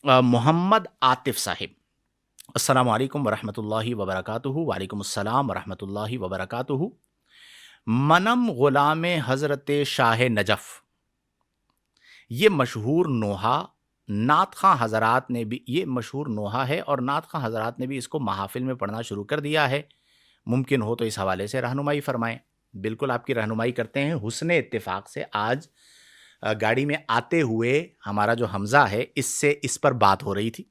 मोहम्मद आतिफ साहिब। अस्सलाम वालेकुम वरहमतुल्लाहि वबरकातुहू। वालेकुम अस्सलाम वरहमतुल्लाहि वबरकातुहू। मनम ग़ुलाम हज़रत शाह नजफ़, ये मशहूर नोहा नात खां हज़रात ने भी, ये मशहूर नोहा है और नात खां हज़रात ने भी इसको महाफ़िल में पढ़ना शुरू कर दिया है। मुमकिन हो तो इस हवाले से रहनुमाई फ़रमाएँ। बिल्कुल आपकी रहनुमाई करते हैं। हुस्ने इत्तिफ़ाक़ से आज गाड़ी में आते हुए हमारा जो हमज़ा है, इससे इस पर बात हो रही थी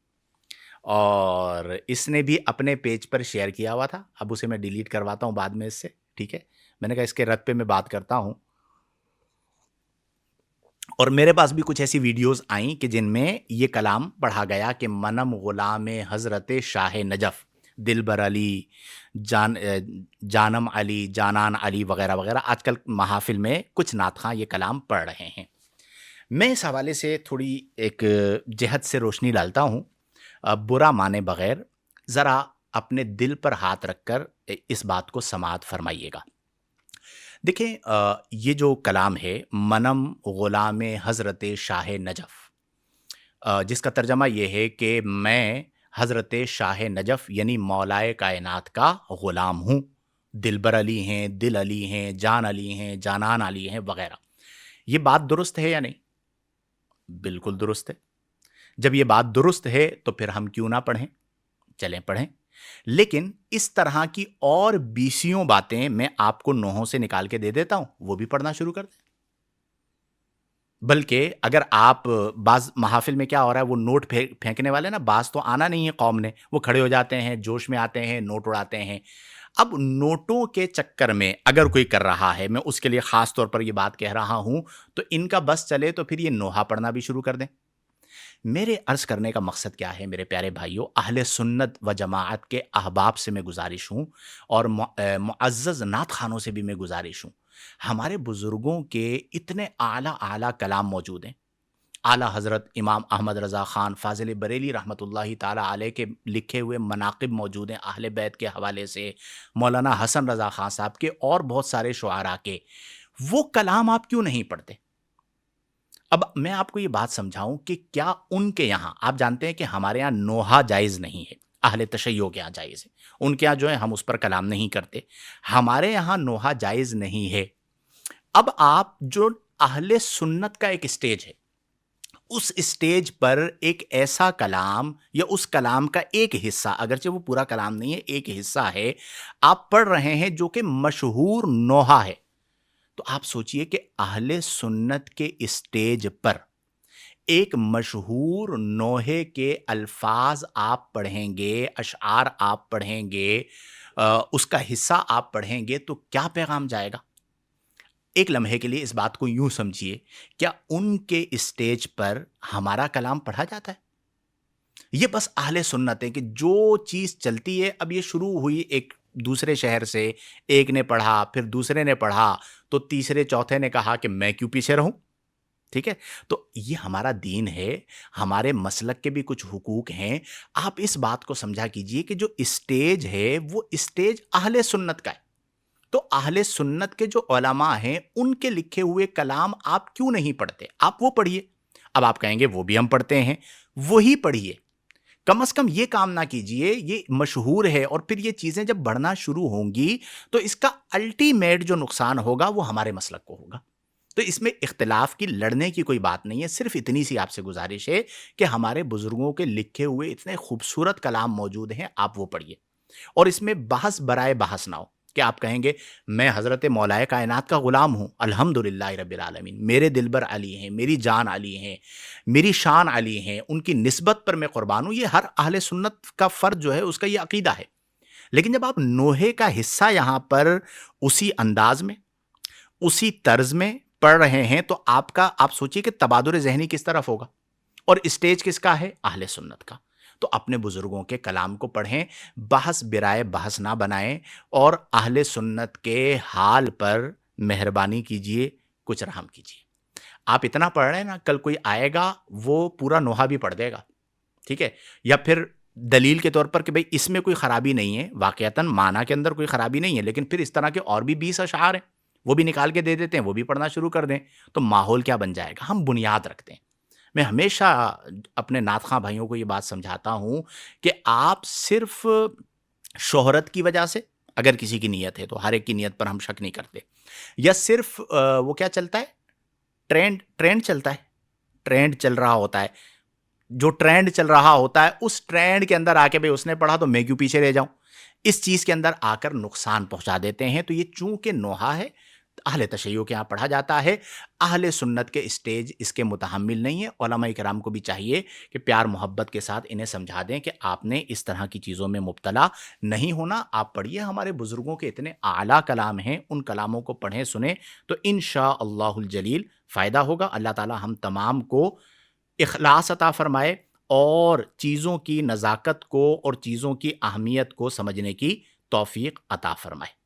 और इसने भी अपने पेज पर शेयर किया हुआ था। अब उसे मैं डिलीट करवाता हूँ बाद में इससे, ठीक है? मैंने कहा इसके रद पे मैं बात करता हूँ। और मेरे पास भी कुछ ऐसी वीडियोज़ आईं कि जिनमें ये कलाम पढ़ा गया कि मनम ग़ुलाम हज़रत शाह नजफ़, दिलबर अली, जानम अली, जानान अली वग़ैरह वग़ैरह। आजकल महाफ़िल में कुछ नात ख़ां ये कलाम पढ़ रहे हैं। मैं इस हवाले से थोड़ी एक जहत से रोशनी डालता हूँ। बुरा माने बगैर ज़रा अपने दिल पर हाथ रखकर इस बात को समाअत फरमाइएगा। देखिए, ये जो कलाम है मनम ग़ुलाम हज़रत शाह नजफ़, जिसका तर्जमा ये है कि मैं हज़रत शाह नजफ़ यानी मौलाए कायनात का ग़ुलाम हूँ। दिलबर अली हैं, दिल अली हैं, जान अली हैं, जानान अली हैं वग़ैरह। ये बात दुरुस्त है या नहीं? बिल्कुल दुरुस्त है। जब ये बात दुरुस्त है तो फिर हम क्यों ना पढ़ें? चलें पढ़ें। लेकिन इस तरह की और बीसियों बातें मैं आपको नोहों से निकाल के दे देता हूँ, वो भी पढ़ना शुरू कर दें। बल्कि अगर आप बाज़ महाफ़िल में क्या हो रहा है, वो नोट फेंकने वाले ना, बाज़ तो आना नहीं है कौम ने, वो खड़े हो जाते हैं, जोश में आते हैं, नोट उड़ाते हैं। अब नोटों के चक्कर में अगर कोई कर रहा है, मैं उसके लिए ख़ास तौर पर ये बात कह रहा हूँ, तो इनका बस चले तो फिर ये नोहा पढ़ना भी शुरू कर दें। मेरे अर्ज़ करने का मकसद क्या है मेरे प्यारे भाइयों, अहले सुन्नत व जमाअत के अहबाब से मैं गुज़ारिश हूँ और मुअज़्ज़ज़ नात ख़ानों से भी मैं गुज़ारिश हूँ। हमारे बुज़ुर्गों के इतने आला आला कलाम मौजूद हैं। आला हज़रत इमाम अहमद रज़ा ख़ान फ़ाज़िल बरेली रहमतुल्लाहि ताला अलैह के लिखे हुए मनाक़िब मौजूद हैं अहले बैत के हवाले से, मौलाना हसन रज़ा ख़ान साहब के और बहुत सारे शुआरा के। वो कलाम आप क्यों नहीं पढ़ते? अब मैं आपको ये बात समझाऊँ कि क्या उनके यहाँ, आप जानते हैं कि हमारे यहाँ नोहा जायज़ नहीं है, अहले तशय्युह के यहाँ जायज़ है। उनके यहाँ जो है हम उस पर कलाम नहीं करते। हमारे यहाँ नोहा जायज़ नहीं है। अब आप जो अहले सुन्नत का एक स्टेज है, उस स्टेज पर एक ऐसा कलाम या उस कलाम का एक हिस्सा, अगरचे वो पूरा कलाम नहीं है, एक हिस्सा है, आप पढ़ रहे हैं जो कि मशहूर नोहा है। तो आप सोचिए कि अहले सुन्नत के स्टेज पर एक मशहूर नोहे के अल्फाज आप पढ़ेंगे, अशआर आप पढ़ेंगे, उसका हिस्सा आप पढ़ेंगे तो क्या पैगाम जाएगा? एक लम्हे के लिए इस बात को यूं समझिए, क्या उनके स्टेज पर हमारा कलाम पढ़ा जाता है? ये बस अहले सुन्नत है कि जो चीज़ चलती है, अब ये शुरू हुई एक दूसरे शहर से, एक ने पढ़ा, फिर दूसरे ने पढ़ा, तो तीसरे चौथे ने कहा कि मैं क्यों पीछे रहूं? ठीक है? तो ये हमारा दीन है, हमारे मसलक के भी कुछ हुकूक हैं। आप इस बात को समझा कीजिए कि जो स्टेज है, वो स्टेज अहले सुन्नत का है। तो अहले सुन्नत के जो उलमा हैं, उनके लिखे हुए कलाम आप क्यों नहीं पढ़ते? आप वो पढ़िए। अब आप कहेंगे वो भी हम पढ़ते हैं, वही पढ़िए। कम से कम ये काम ना कीजिए, ये मशहूर है और फिर ये चीज़ें जब बढ़ना शुरू होंगी, तो इसका अल्टीमेट जो नुकसान होगा, वो हमारे मसलक को होगा। तो इसमें इख्तिलाफ की, लड़ने की कोई बात नहीं है, सिर्फ़ इतनी सी आपसे गुज़ारिश है कि हमारे बुज़ुर्गों के लिखे हुए इतने खूबसूरत कलाम मौजूद हैं, आप वो पढ़िए। और इसमें बहस बराए बहस ना हो कि आप कहेंगे मैं हज़रत मौलाए कायनात का ग़ुलाम हूँ, अल्हम्दुलिल्लाहि रब्बिल आलमीन, मेरे दिलबर अली हैं, मेरी जान अली हैं, मेरी शान अली हैं, उनकी निस्बत पर मैं क़ुरबान हूँ। ये हर अहले सुन्नत का फ़र्ज़ जो है, उसका ये अक़ीदा है। लेकिन जब आप नोहे का हिस्सा यहाँ पर उसी अंदाज़ में, उसी तर्ज़ में पढ़ रहे हैं, तो आप सोचिए कि तबादुर ज़हनी किस तरफ होगा और स्टेज किसका है? अहले सुन्नत का। तो अपने बुज़ुर्गों के कलाम को पढ़ें, बहस बिराए बहस ना बनाएँ और अहले सुन्नत के हाल पर मेहरबानी कीजिए, कुछ रहम कीजिए। आप इतना पढ़ रहे हैं ना, कल कोई आएगा, वो पूरा नोहा भी पढ़ देगा, ठीक है? या फिर दलील के तौर पर कि भई इसमें कोई खराबी नहीं है, वाक़ियतन माना के अंदर कोई खराबी नहीं है, लेकिन फिर इस तरह के और भी 20 अशआर हैं, वो भी निकाल के दे देते हैं, वो भी पढ़ना शुरू कर दें, तो माहौल क्या बन जाएगा? हम बुनियाद रखते हैं। میں ہمیشہ اپنے نعت خواں بھائیوں کو یہ بات سمجھاتا ہوں کہ آپ صرف شہرت کی وجہ سے، اگر کسی کی نیت ہے تو ہر ایک کی نیت پر ہم شک نہیں کرتے، یا صرف وہ کیا چلتا ہے، ٹرینڈ چلتا ہے، ٹرینڈ چل رہا ہوتا ہے، جو ٹرینڈ چل رہا ہوتا ہے اس ٹرینڈ کے اندر آ کے بھئی اس نے پڑھا تو میں کیوں پیچھے رہ جاؤں، اس چیز کے اندر آ کر نقصان پہنچا دیتے ہیں۔ تو یہ چونکہ نوحہ ہے، اہل تشیع کے یہاں پڑھا جاتا ہے، اہل سنت کے اسٹیج اس کے متحمل نہیں ہے۔ علماء کرام کو بھی چاہیے کہ پیار محبت کے ساتھ انہیں سمجھا دیں کہ آپ نے اس طرح کی چیزوں میں مبتلا نہیں ہونا۔ آپ پڑھیے، ہمارے بزرگوں کے اتنے اعلیٰ کلام ہیں، ان کلاموں کو پڑھیں سنیں تو انشاءاللہ الجلیل فائدہ ہوگا۔ اللہ تعالی ہم تمام کو اخلاص عطا فرمائے اور چیزوں کی نزاکت کو اور چیزوں کی اہمیت کو سمجھنے کی توفیق عطا فرمائے۔